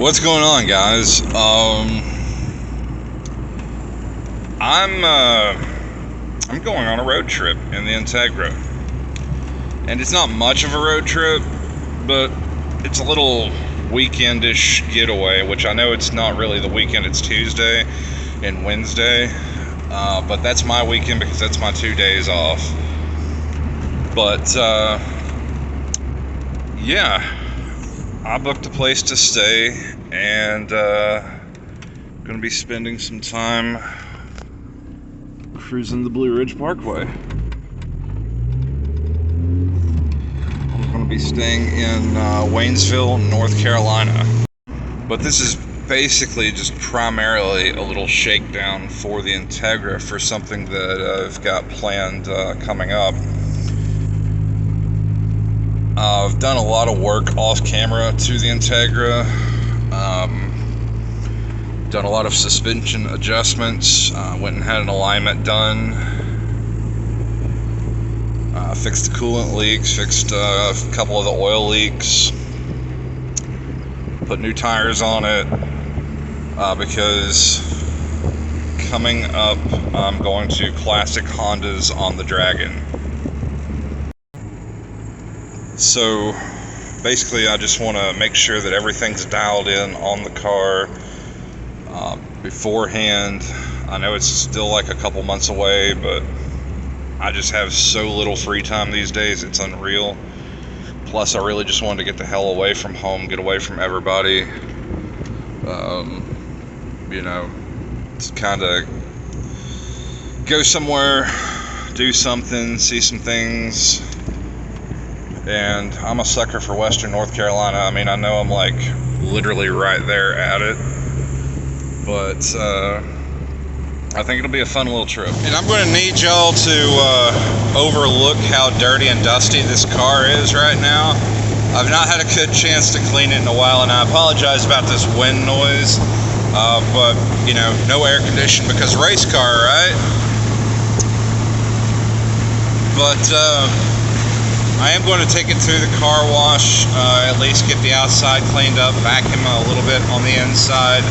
What's going on, guys? I'm going on a road trip in the Integra, and it's not much of a road trip, but it's a little weekendish getaway. Which I know it's not really the weekend; it's Tuesday and Wednesday, but that's my weekend because that's my 2 days off. But yeah. I booked a place to stay, and going to be spending some time cruising the Blue Ridge Parkway. I'm going to be staying in Waynesville, North Carolina. But this is basically just primarily a little shakedown for the Integra for something that I've got planned coming up. I've done a lot of work off camera to the Integra, done a lot of suspension adjustments, went and had an alignment done, fixed the coolant leaks, fixed a couple of the oil leaks, put new tires on it, because coming up I'm going to classic Hondas on the Dragon. So basically I just want to make sure that everything's dialed in on the car beforehand. I know it's still like a couple months away, but I just have so little free time these days, it's unreal. Plus I really just wanted to get the hell away from home, get away from everybody, you know, just kind of go somewhere, do something, see some things. And I'm a sucker for Western North Carolina. I mean, I know I'm like literally right there at it, but I think it'll be a fun little trip. And I'm going to need y'all to overlook how dirty and dusty this car is right now. I've not had a good chance to clean it in a while, and I apologize about this wind noise, but you know, no air conditioning because race car, right? But I am going to take it through the car wash, at least get the outside cleaned up, vacuum a little bit on the inside,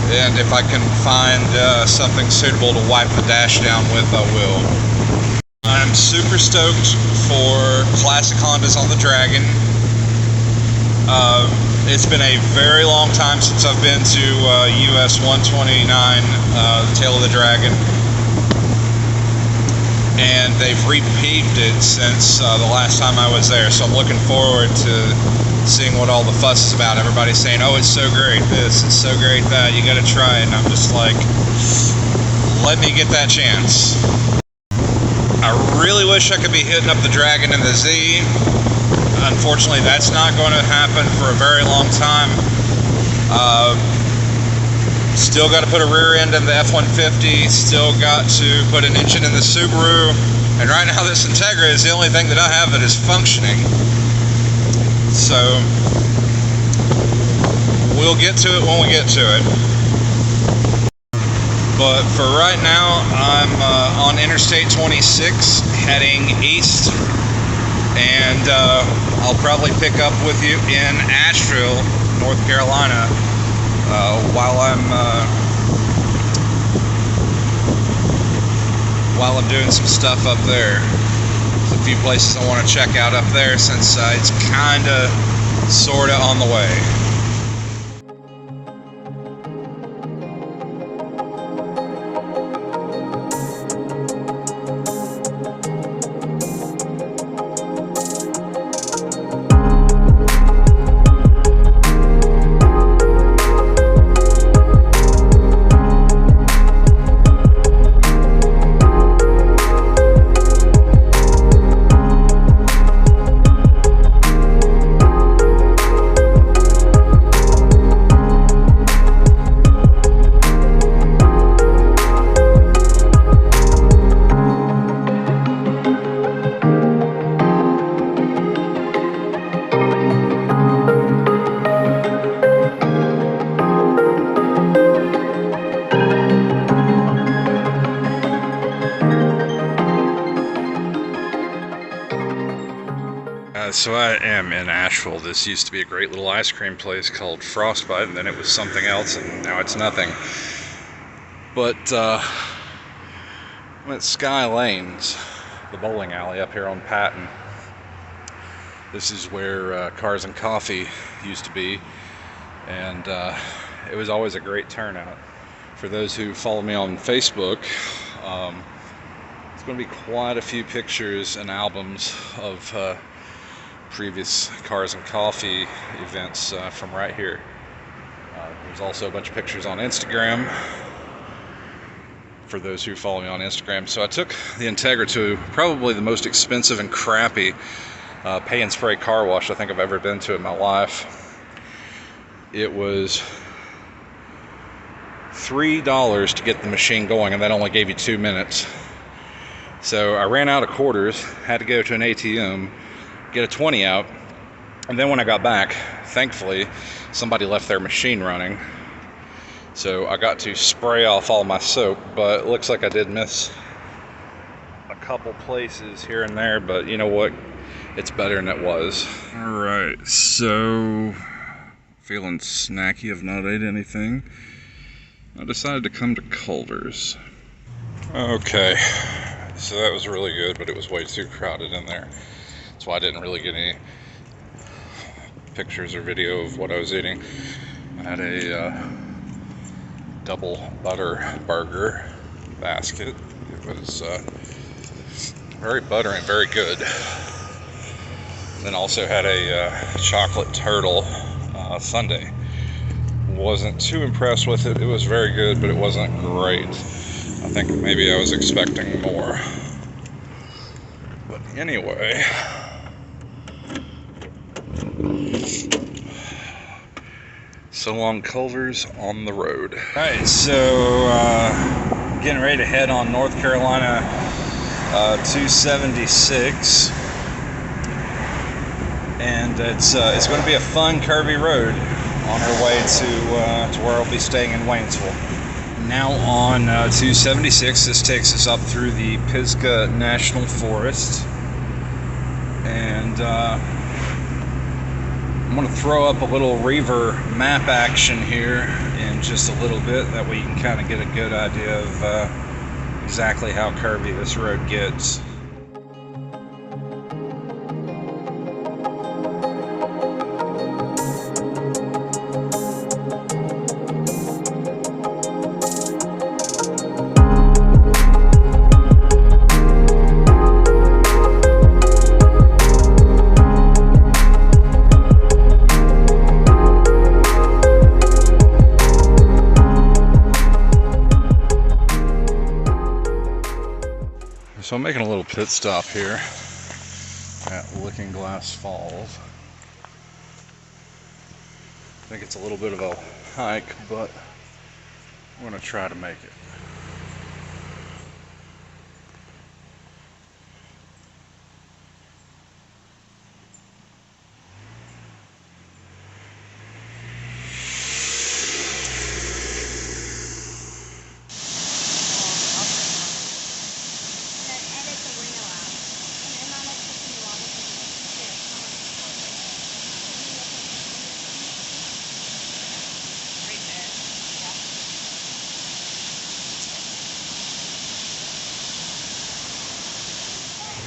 and if I can find something suitable to wipe the dash down with, I will. I'm super stoked for classic Hondas on the Dragon. It's been a very long time since I've been to US 129, Tail of the Dragon. And they've repaved it since the last time I was there, so I'm looking forward to seeing what all the fuss is about. Everybody's saying, oh, it's so great this, it's so great that, you gotta try it, and I'm just like, let me get that chance. I really wish I could be hitting up the Dragon and the Z. Unfortunately, that's not going to happen for a very long time. Still got to put a rear end in the F-150, still got to put an engine in the Subaru, and right now this Integra is the only thing that I have that is functioning. So we'll get to it when we get to it. But for right now, I'm on Interstate 26 heading east, and I'll probably pick up with you in Asheville, North Carolina, while I'm doing some stuff up there. There's a few places I want to check out up there since it's kinda sorta on the way. Alright, so I am in Asheville. This used to be a great little ice cream place called Frostbite, and then it was something else, and now it's nothing. But I'm at Sky Lanes, the bowling alley up here on Patton. This is where Cars and Coffee used to be, and it was always a great turnout. For those who follow me on Facebook, it's going to be quite a few pictures and albums of previous Cars and Coffee events from right here. There's also a bunch of pictures on Instagram for those who follow me on Instagram. So I took the Integra to probably the most expensive and crappy pay and spray car wash I think I've ever been to in my life. It was $3 to get the machine going, and that only gave you 2 minutes. So I ran out of quarters, had to go to an ATM, get a 20 out, and then when I got back, thankfully, somebody left their machine running. So I got to spray off all my soap, but it looks like I did miss a couple places here and there, but you know what? It's better than it was. Alright, so feeling snacky, I've not ate anything. I decided to come to Culver's. Okay, so that was really good, but it was way too crowded in there. That's why I didn't really get any pictures or video of what I was eating. I had a double butter burger basket. It was very buttery and very good. Then also had a chocolate turtle sundae. Wasn't too impressed with it. It was very good, but it wasn't great. I think maybe I was expecting more. But anyway, so long Culver's on the road. Alright, so getting ready to head on North Carolina 276. And it's going to be a fun, curvy road on our way to where I'll be staying in Waynesville. Now on 276, this takes us up through the Pisgah National Forest, and I'm going to throw up a little Reaver map action here in just a little bit. That way you can kind of get a good idea of exactly how curvy this road gets. So I'm making a little pit stop here at Looking Glass Falls. I think it's a little bit of a hike, but I'm going to try to make it.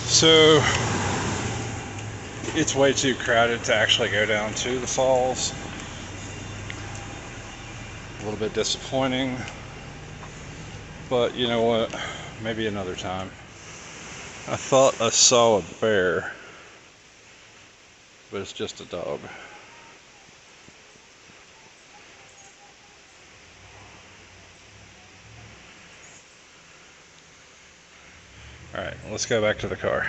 So it's way too crowded to actually go down to the falls. A little bit disappointing, but you know what? Maybe another time. I thought I saw a bear, but it's just a dog. Alright, let's go back to the car.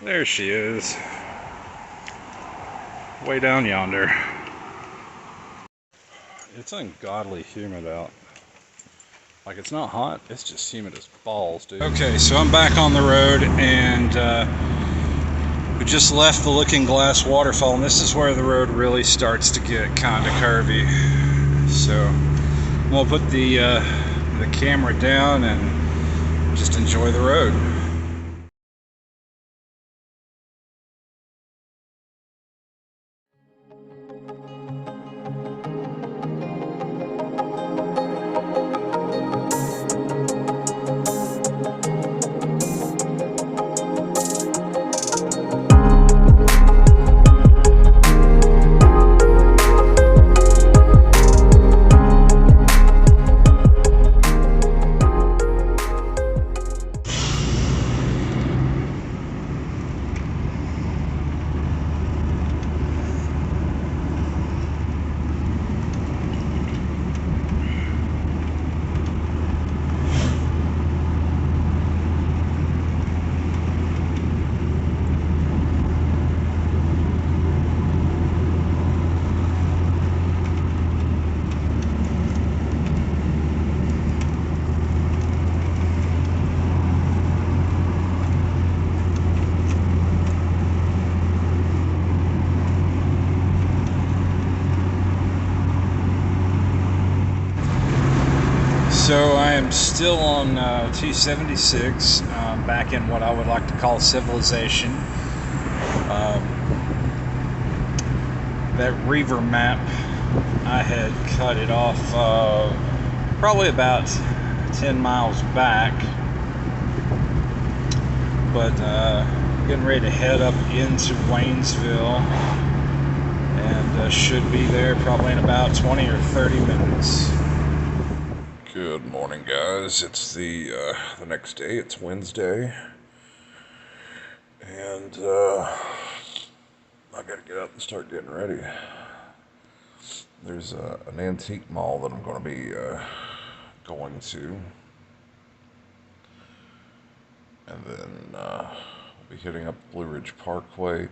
There she is. Way down yonder. It's ungodly humid out. Like, it's not hot, it's just humid as balls, dude. Okay, so I'm back on the road, and we just left the Looking Glass waterfall, and this is where the road really starts to get kind of curvy. So I'm gonna put the camera down and just enjoy the road. So I am still on T76, back in what I would like to call civilization. That Reaver map, I had cut it off probably about 10 miles back, but getting ready to head up into Waynesville, and should be there probably in about 20 or 30 minutes. Good morning, guys. It's the next day. It's Wednesday, and I gotta get up and start getting ready. There's an antique mall that I'm going to be going to, and then we'll be hitting up Blue Ridge Parkway,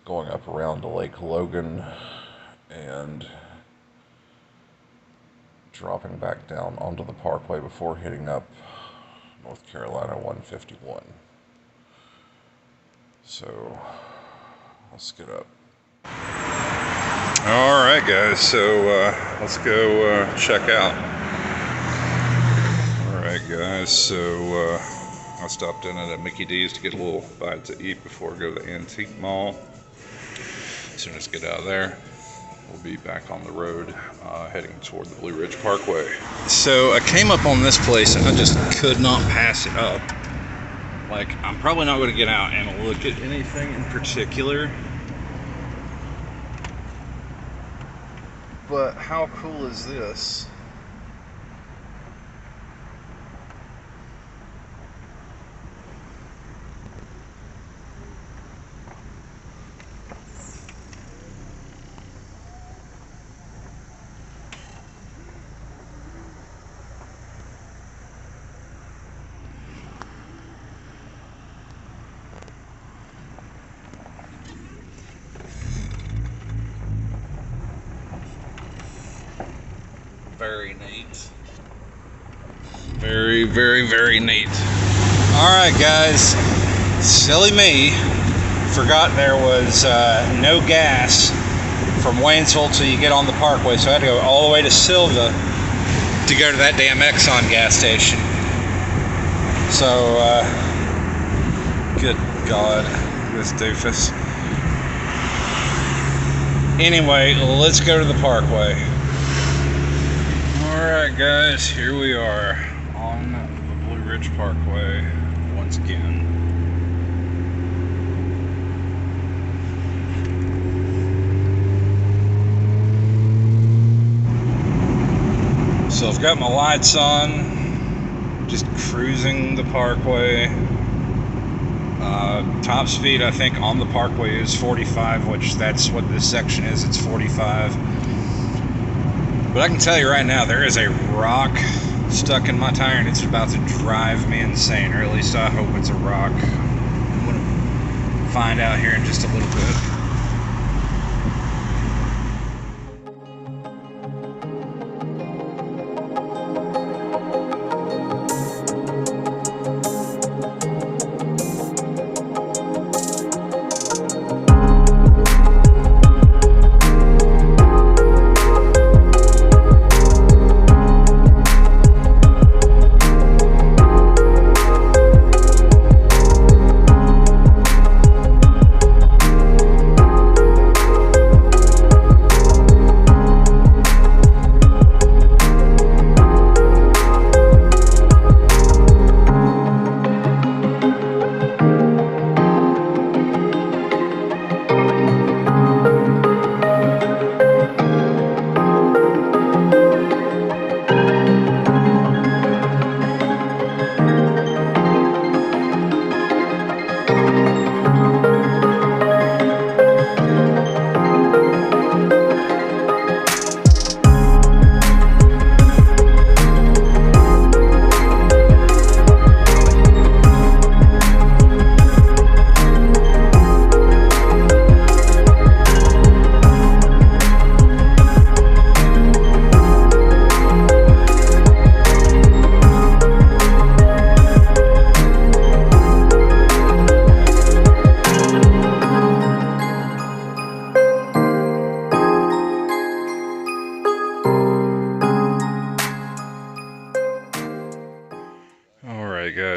going up around to Lake Logan, and dropping back down onto the parkway before hitting up North Carolina 151. So let's get up. All right, guys, so let's go check out. All right, guys, so I stopped in at Mickey D's to get a little bite to eat before I go to the antique mall. As soon as I get out of there, we'll be back on the road heading toward the Blue Ridge Parkway. So I came up on this place and I just could not pass it up. Like, I'm probably not going to get out and look at anything in particular, but how cool is this? Very neat. Very, very, very neat. Alright, guys. Silly me. Forgot there was no gas from Waynesville till you get on the parkway, so I had to go all the way to Silva to go to that damn Exxon gas station. So, good God, this doofus. Anyway, let's go to the parkway. Alright, guys, here we are on the Blue Ridge Parkway once again. So I've got my lights on, just cruising the parkway. Top speed, I think, on the parkway is 45, which that's what this section is, it's 45. But I can tell you right now, there is a rock stuck in my tire and it's about to drive me insane, or at least I hope it's a rock. I'm going to find out here in just a little bit.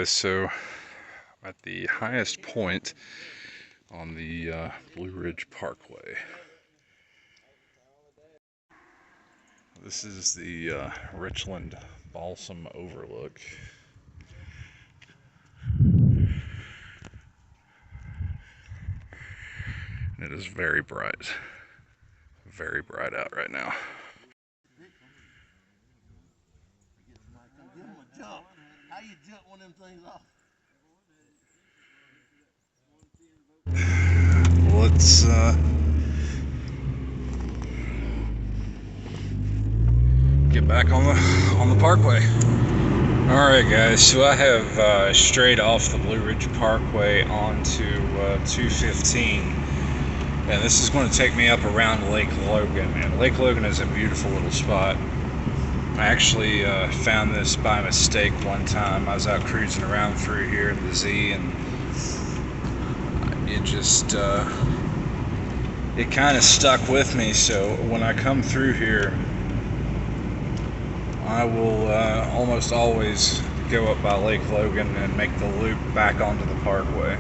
guys, so I'm at the highest point on the Blue Ridge Parkway. This is the Richland Balsam Overlook. It is very bright out right now. Give him a jump. How you jump one of them things off? Let's get back on the parkway. All right, guys. So I have strayed off the Blue Ridge Parkway onto 215, and this is going to take me up around Lake Logan. And Lake Logan is a beautiful little spot. I actually found this by mistake one time. I was out cruising around through here in the Z, and it just it kind of stuck with me. So when I come through here, I will almost always go up by Lake Logan and make the loop back onto the parkway.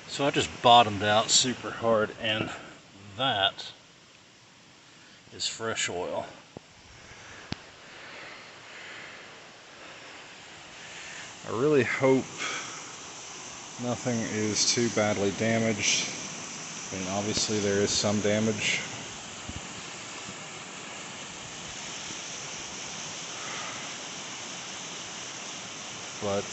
So I just bottomed out super hard, and that is fresh oil. I really hope nothing is too badly damaged. I mean, obviously there is some damage. But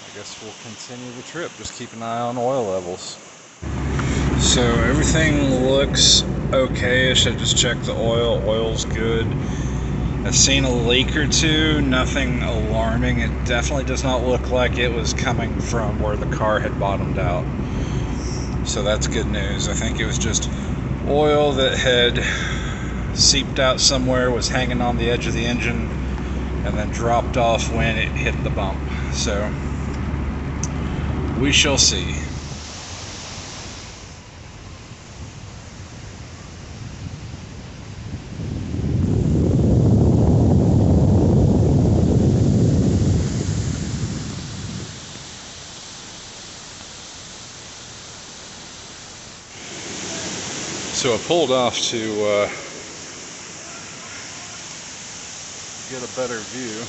I guess we'll continue the trip. Just keep an eye on oil levels. So everything looks okay-ish. I just checked the oil. Oil's good. I've seen a leak or two. Nothing alarming. It definitely does not look like it was coming from where the car had bottomed out. So that's good news. I think it was just oil that had seeped out somewhere, was hanging on the edge of the engine, and then dropped off when it hit the bump. So we shall see. So I pulled off to get a better view.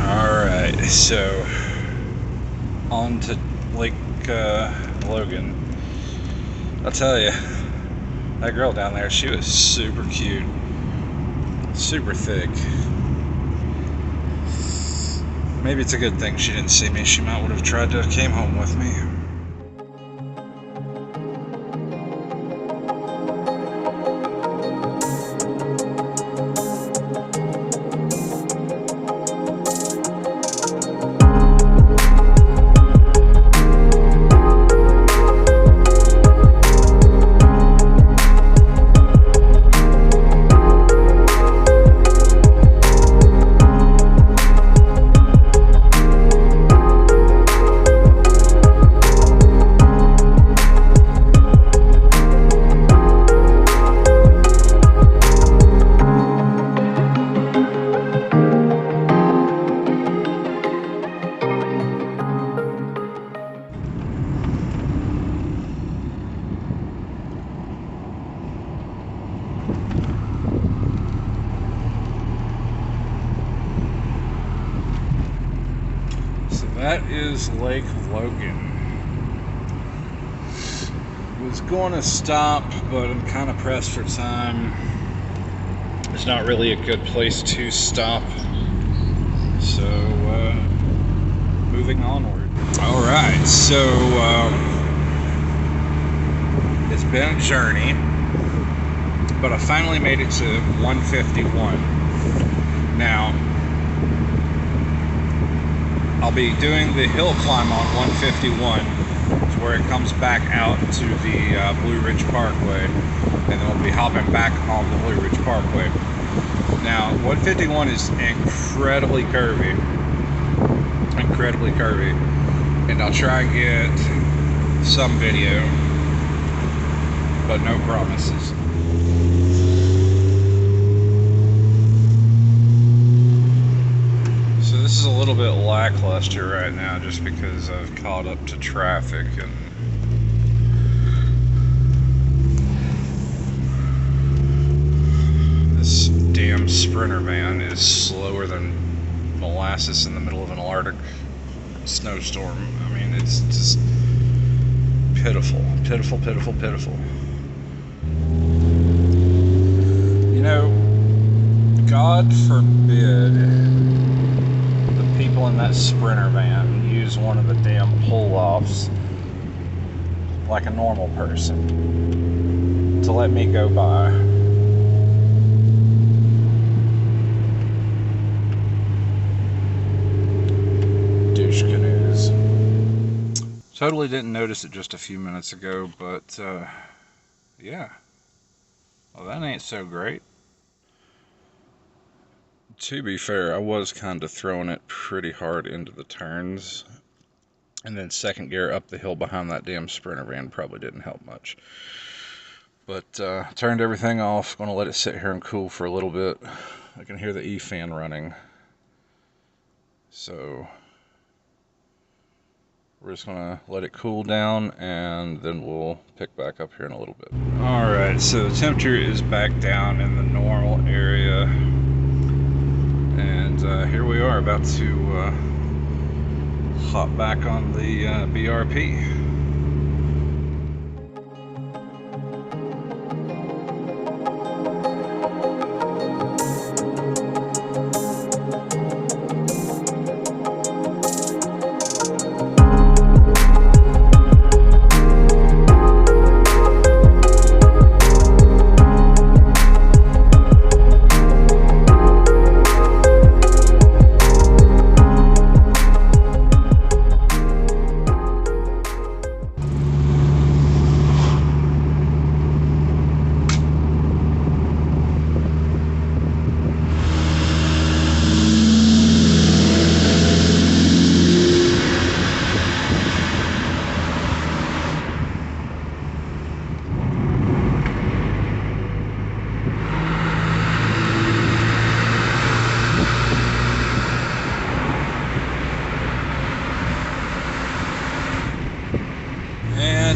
Alright, so on to Lake Logan. I'll tell you, that girl down there, she was super cute, super thick. Maybe it's a good thing she didn't see me. She might would have tried to came home with me. That is Lake Logan. Was going to stop, but I'm kind of pressed for time. It's not really a good place to stop. So, moving onward. Alright, so it's been a journey, but I finally made it to 151. Now, I'll be doing the hill climb on 151, to where it comes back out to the Blue Ridge Parkway, and then we'll be hopping back on the Blue Ridge Parkway. Now, 151 is incredibly curvy, and I'll try and get some video, but no promises. So this is a little bit lackluster right now, just because I've caught up to traffic, and this damn Sprinter van is slower than molasses in the middle of an Arctic snowstorm. I mean, it's just pitiful. You know, God forbid the people in that Sprinter van use one of the damn pull-offs like a normal person to let me go by. Douche canoes. Totally didn't notice it just a few minutes ago, but yeah. Well, that ain't so great. To be fair, I was kind of throwing it pretty hard into the turns, and then second gear up the hill behind that damn Sprinter van probably didn't help much. But turned everything off, gonna let it sit here and cool for a little bit. I can hear the E-fan running, so we're just gonna let it cool down, and then we'll pick back up here in a little bit. Alright, so the temperature is back down in the normal area, and here we are about to hop back on the BRP.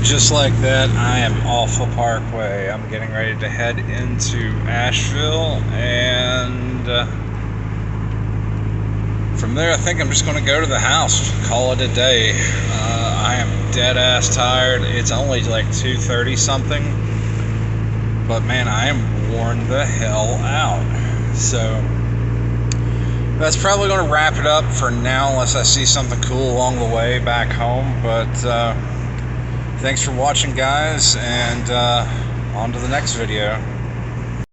Just like that, I am off the Parkway. I'm getting ready to head into Asheville, and from there I think I'm just going to go to the house, call it a day. I am dead ass tired. It's only like 2:30 something, but man, I am worn the hell out. So that's probably going to wrap it up for now, unless I see something cool along the way back home. But thanks for watching, guys, and on to the next video.